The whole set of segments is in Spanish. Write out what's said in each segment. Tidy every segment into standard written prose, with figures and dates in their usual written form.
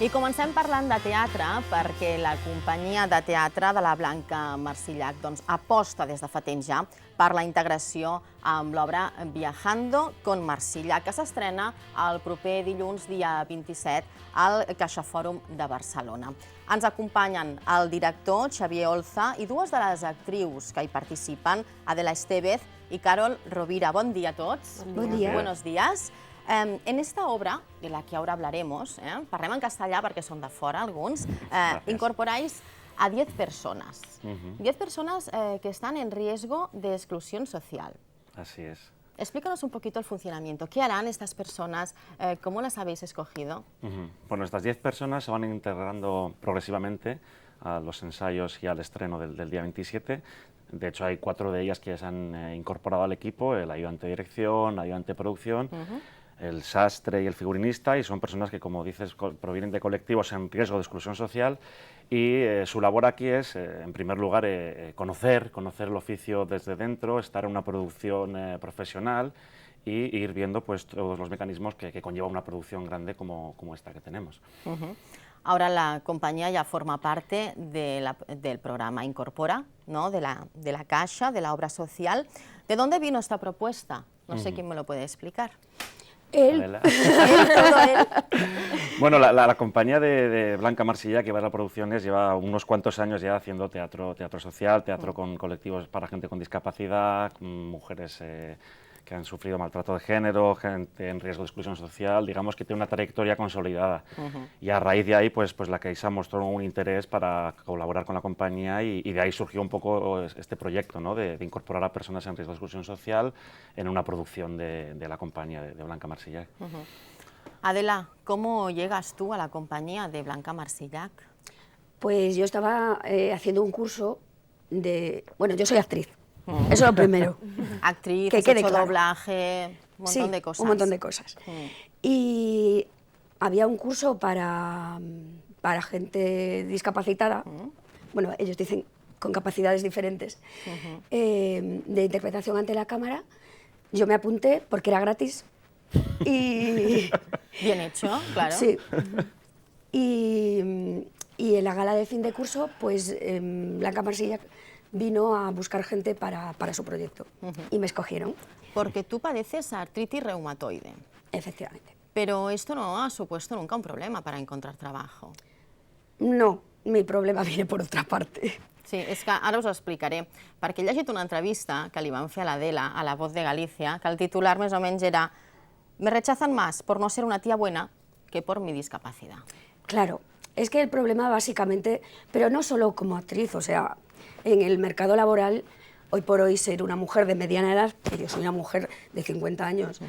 I comencem parlant de teatre perquè la companyia de teatre de la Blanca Marsillac aposta des de fa temps ja per la integració amb l'obra Viajando con Marsillac, que s'estrena el proper dilluns, dia 27, al CaixaForum de Barcelona. Ens acompanyen el director, Xavier Olza, i dues de les actrius que hi participen, Adela Estévez i Carol Rovira. Bon dia a tots. Bon dia. Buenos días. En esta obra, de la que ahora hablaremos, parlem en castellà perquè són de fora alguns, incorporáis a 10 personas. 10 personas que están en riesgo de exclusión social. Así es. Explícanos un poquito el funcionamiento. ¿Qué harán estas personas? ¿Cómo las habéis escogido? Bueno, estas 10 personas se van integrando progresivamente a los ensayos y al estreno del día 27. De hecho, hay 4 de ellas que ya se han incorporado al equipo, el ayudante de dirección, el ayudante de producción, el sastre y el figurinista, y son personas que, como dices, provienen de colectivos en riesgo de exclusión social, y su labor aquí es, en primer lugar, conocer el oficio desde dentro, estar en una producción profesional y ir viendo pues, todos los mecanismos que conlleva una producción grande como esta que tenemos. Ahora la compañía ya forma parte del programa Incorpora, ¿no? de la Caixa, de la obra social. ¿De dónde vino esta propuesta? No sé quién me lo puede explicar. Él. Bueno, la compañía de Blanca Marsillac, que va a las producciones, lleva unos cuantos años ya haciendo teatro social, teatro con colectivos para gente con discapacidad, mujeres que han sufrido maltrato de género, gente en riesgo de exclusión social, digamos que tiene una trayectoria consolidada. Y a raíz de ahí, pues la Caixa mostró un interés para colaborar con la compañía y de ahí surgió un poco este proyecto, ¿no? de incorporar a personas en riesgo de exclusión social en una producción de la compañía de Blanca Marsillac. Adela, ¿cómo llegas tú a la compañía de Blanca Marsillac? Pues yo estaba haciendo un curso de... Bueno, yo soy actriz. Eso es lo primero. Actriz, que has quede hecho claro. Doblaje, un montón de cosas. Un montón de cosas. Y había un curso para gente discapacitada, bueno, ellos dicen con capacidades diferentes, de interpretación ante la cámara. Yo me apunté porque era gratis. Y... Bien hecho, claro. Sí. Y en la gala de fin de curso, pues Blanca Marsillac vino a buscar gente para su proyecto y me escogieron. Porque tú padeces artritis reumatoide. Efectivamente. Pero esto no ha supuesto nunca un problema para encontrar trabajo. No, mi problema viene por otra parte. Sí, és que ara us ho explicaré, perquè he llegit una entrevista que li van fer a l'Adela, a La Voz de Galicia, que el titular més o menys era «Me rechazan más por no ser una tía buena que por mi discapacidad». Claro, es que el problema básicamente, pero no solo como actriz, o sea, en el mercado laboral, hoy por hoy ser una mujer de mediana edad, que yo soy una mujer de 50 años,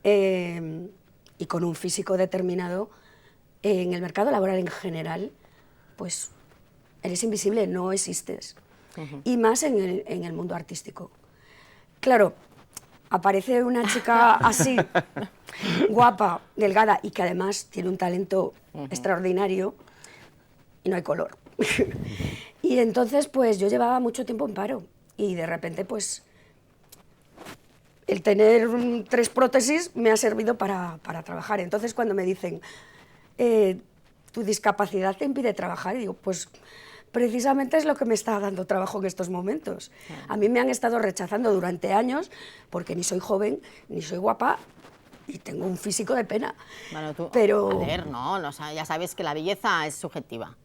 y con un físico determinado, en el mercado laboral en general, pues eres invisible, no existes. Y más en el mundo artístico. Claro, aparece una chica así, guapa, delgada, y que además tiene un talento extraordinario, y no hay color. Y entonces, pues yo llevaba mucho tiempo en paro, y de repente, pues, el tener 3 prótesis me ha servido para trabajar. Entonces, cuando me dicen, tu discapacidad te impide trabajar, y digo, pues, precisamente es lo que me está dando trabajo en estos momentos. A mí me han estado rechazando durante años, porque ni soy joven, ni soy guapa, y tengo un físico de pena. Bueno, tú, pero... a ver, no, o sea, ya sabes que la belleza es subjetiva.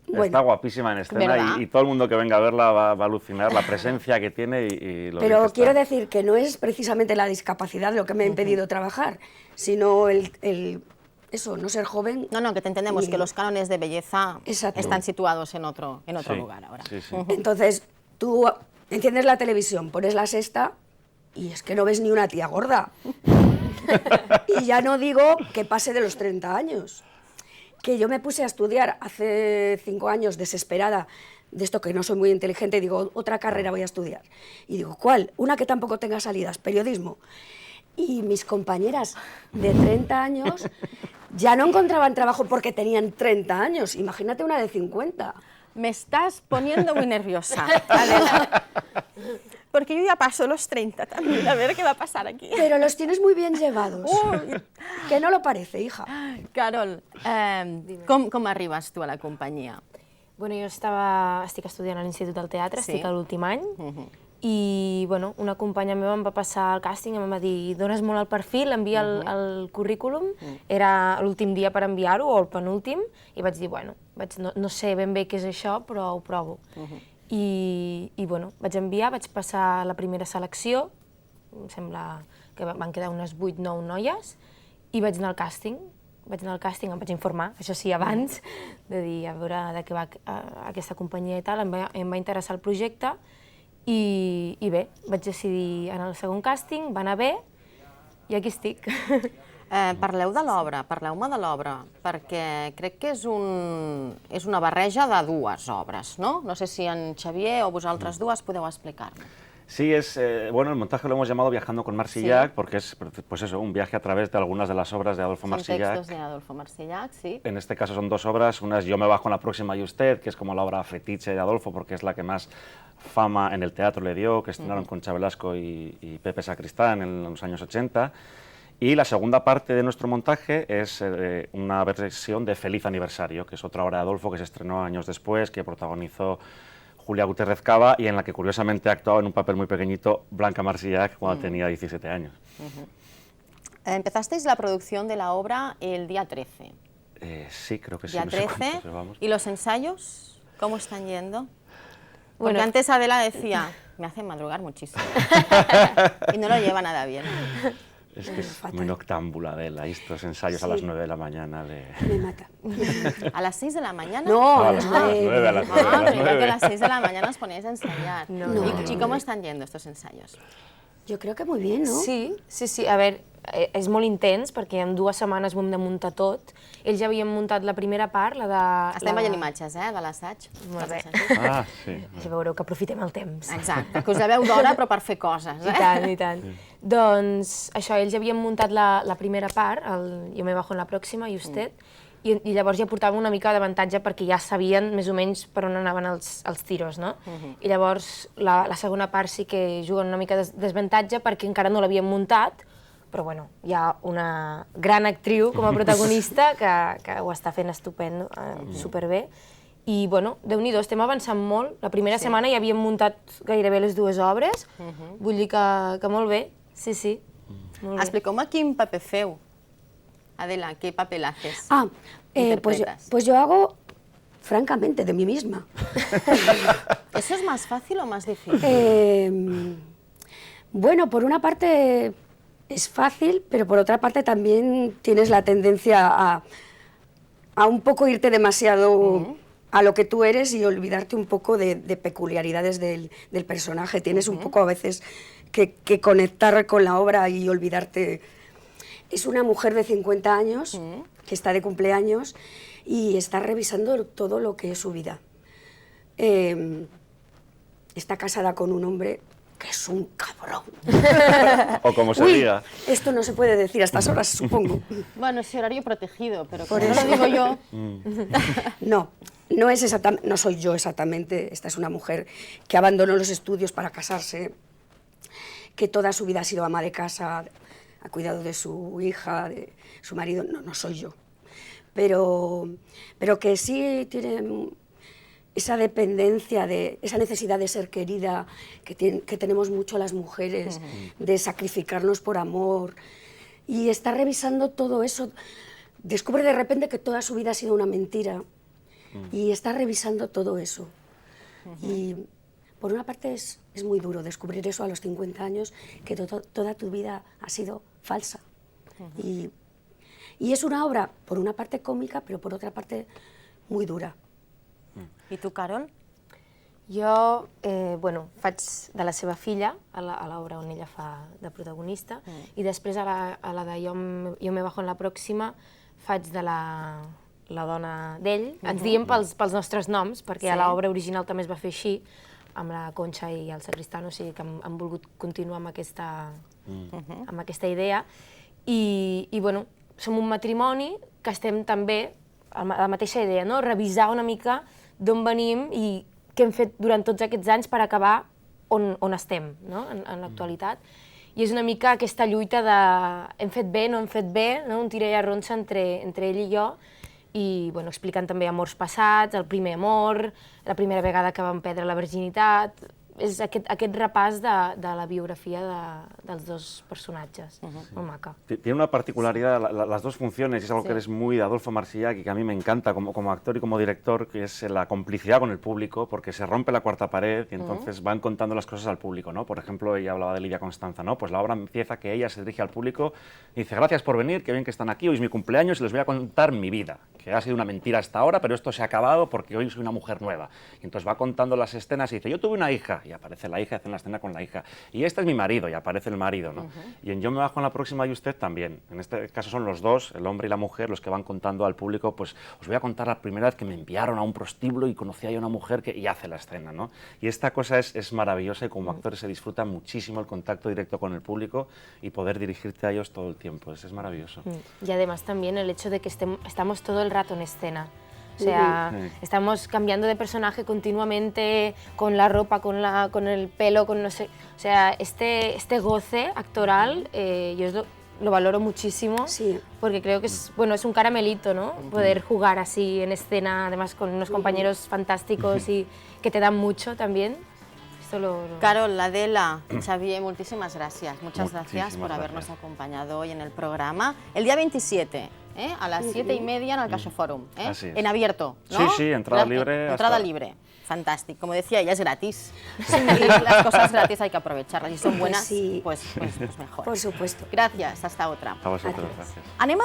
Bueno, está guapísima en escena y todo el mundo que venga a verla va a alucinar la presencia que tiene y lo Pero bien que quiero está. decir que no es precisamente la discapacidad lo que me ha impedido trabajar, sino eso, no ser joven. No, que te entendemos, que los cánones de belleza están situados en otro lugar ahora. Sí. Entonces, tú enciendes la televisión, pones La Sexta y es que no ves ni una tía gorda. Y ya no digo que pase de los 30 años. Que yo me puse a estudiar hace 5 años desesperada de esto que no soy muy inteligente, y digo, otra carrera voy a estudiar. Y digo, ¿cuál? Una que tampoco tenga salidas, periodismo. Y mis compañeras de 30 años ya no encontraban trabajo porque tenían 30 años. Imagínate una de 50. Me estás poniendo muy nerviosa. porque yo ya paso los 30 también, a ver qué va a pasar aquí. Pero los tienes muy bien llevados. Que no lo parece, hija. Carol, com arribes tu a la companyia? Bueno, jo estic estudiant a l'Institut del Teatre, Sí. estic a l'últim any, i bueno, una companya meva em va passar el càsting i em va dir dones molt al perfil, envia el currículum, era l'últim dia per enviar-ho, o el penúltim, i vaig dir, bueno, no sé ben bé què és això, però ho provo. I bueno, vaig enviar, vaig passar la primera selecció, em sembla que van quedar unes 8-9 noies, i vaig anar al càsting. Em vaig informar, això sí, abans, de dir a veure de què va aquesta companyia i tal, em va interessar el projecte i bé, vaig decidir anar al segon càsting, va anar bé i aquí estic. Parleu-me de l'obra, perquè crec que és una barreja de dues obres, no? No sé si en Xavier o vosaltres dues podeu explicar-me. Sí, bueno, el montaje lo hemos llamado Viajando con Marsillac, porque es pues eso, un viaje a través de algunas de las obras de Adolfo Marsillac. Son textos de Adolfo Marsillac, sí. En este caso son dos obras, una es Yo me bajo en la próxima y usted, que es como la obra fetiche de Adolfo, porque es la que más fama en el teatro le dio, que estrenaron con Concha Velasco y Pepe Sacristán en los años 80. Y la segunda parte de nuestro montaje es una versión de Feliz Aniversario, que es otra obra de Adolfo que se estrenó años después, que protagonizó Julia Gutiérrez Cava y en la que curiosamente ha actuado en un papel muy pequeñito Blanca Marsillac cuando tenía 17 años. Empezasteis la producción de la obra el día 13. Sí, creo que sí. Día no sé 13. cuánto llevamos. ¿Y los ensayos cómo están yendo? Porque Bueno. antes Adela decía, me hacen madrugar muchísimo. Y no lo lleva nada bien. Es que es muy noctámbula Adela, estos ensayos a las 9 de la mañana de... Me mata. ¿A las 6 de la mañana? No, A las 9, a las 9, a Ah, las creía que a 9. las 6 de la mañana os ponéis a ensayar. No. ¿Y cómo están yendo estos ensayos? Jo crec que molt bé, no? Sí. A veure, és molt intens perquè en 2 setmanes ho hem de muntar tot. Ells ja havien muntat la primera part, la de... Estem veient imatges, de l'assaig. Molt bé. Ah, sí. Ja veureu que aprofitem el temps. Exacte, que us lleveu d'hora però per fer coses, I tant, i tant. Doncs això, ells havien muntat la primera part, el Yo me bajo en la próxima i usted, i llavors ja portàvem una mica d'avantatge perquè ja sabien més o menys per on anaven els tiros, no? I llavors la segona part sí que juguen una mica de desavantatge perquè encara no l'havien muntat, però bueno, hi ha una gran actriu com a protagonista que ho està fent estupend, superbé. I bueno, Déu-n'hi-do, estem avançant molt. La primera setmana ja havíem muntat gairebé les 2 obres, vull dir que molt bé, sí, molt bé. Expliqueu-me quin paper feu. Adela, ¿qué papel haces? Pues yo hago, francamente, de mí misma. ¿Eso es más fácil o más difícil? Bueno, por una parte es fácil, pero por otra parte también tienes la tendencia a un poco irte demasiado a lo que tú eres y olvidarte un poco de peculiaridades del personaje. Tienes un poco a veces que conectar con la obra y olvidarte. Es una mujer de 50 años que está de cumpleaños y está revisando todo lo que es su vida. Está casada con un hombre que es un cabrón. O como se Uy, diga. esto no se puede decir a estas horas, supongo. Bueno, es horario protegido, pero Por como no eso. lo digo yo. No soy yo exactamente. Esta es una mujer que abandonó los estudios para casarse, que toda su vida ha sido ama de casa, ha cuidado de su hija, de su marido. No soy yo. Pero que sí tiene esa dependencia, esa necesidad de ser querida que tenemos mucho las mujeres, de sacrificarnos por amor. Y está revisando todo eso. Descubre de repente que toda su vida ha sido una mentira. Y está revisando todo eso. Y por una parte es muy duro descubrir eso a los 50 años, que toda tu vida ha sido falsa. Y es una obra, por una parte cómica, pero por otra parte muy dura. I tu, Carol? Jo, bueno, faig de la seva filla, a l'obra on ella fa de protagonista, i després a la de Yo me bajo en la próxima faig de la dona d'ell. Ens diem pels nostres noms, perquè a l'obra original també es va fer així, amb la Concha i el Sacristán, o sigui que hem volgut continuar amb aquesta idea. I bueno, som un matrimoni que estem també a la mateixa idea, no? Revisar una mica d'on venim i què hem fet durant tots aquests anys per acabar on estem, no? En l'actualitat. I és una mica aquesta lluita de hem fet bé, no hem fet bé, no? Un tira i arronsa entre ell i jo, i bueno, explicant també amors passats, el primer amor, la primera vegada que vam perdre la virginitat. És aquest repàs de la biografía dels dos personatges, molt maca. Tiene una particularidad las dos funciones, y es algo que eres muy de Adolfo Marsillac y que a mí me encanta como actor y como director, que es la complicidad con el público, porque se rompe la cuarta pared y entonces van contando las cosas al público, ¿no? Por ejemplo, ella hablaba de Lidia Constanza, ¿no? Pues la obra empieza que ella se dirige al público y dice: gracias por venir, qué bien que están aquí, hoy es mi cumpleaños y les voy a contar mi vida, que ha sido una mentira hasta ahora, pero esto se ha acabado porque hoy soy una mujer nueva. Y entonces va contando las escenas y dice: yo tuve una hija, y aparece la hija, hacen la escena con la hija, y este es mi marido, y aparece el marido, ¿no? Y en Yo me bajo en la próxima y usted también. En este caso son los dos, el hombre y la mujer, los que van contando al público, pues os voy a contar la primera vez que me enviaron a un prostíbulo y conocí a una mujer y hace la escena, ¿no? Y esta cosa es maravillosa, y como actores se disfruta muchísimo el contacto directo con el público y poder dirigirte a ellos todo el tiempo, es maravilloso. Y además también el hecho de que estamos todo el rato en escena. O sea, estamos cambiando de personaje continuamente, con la ropa, con el pelo, con no sé... O sea, este goce actoral yo lo valoro muchísimo, porque creo que es un caramelito, ¿no? Poder jugar así en escena, además con unos compañeros fantásticos y que te dan mucho también. Carol, Adela, Xavier, muchísimas gracias. Muchas gracias por habernos acompañado hoy en el programa. El día 27, a las 7:30 en el Caixa Forum, en abierto, ¿no? Sí, entrada libre. Entrada libre. Fantástico. Como decía ella, es gratis. Y las cosas gratis hay que aprovecharlas. Y son buenas, pues mejor. Por supuesto. Gracias. Hasta otra. A vosotros, gracias. Anem a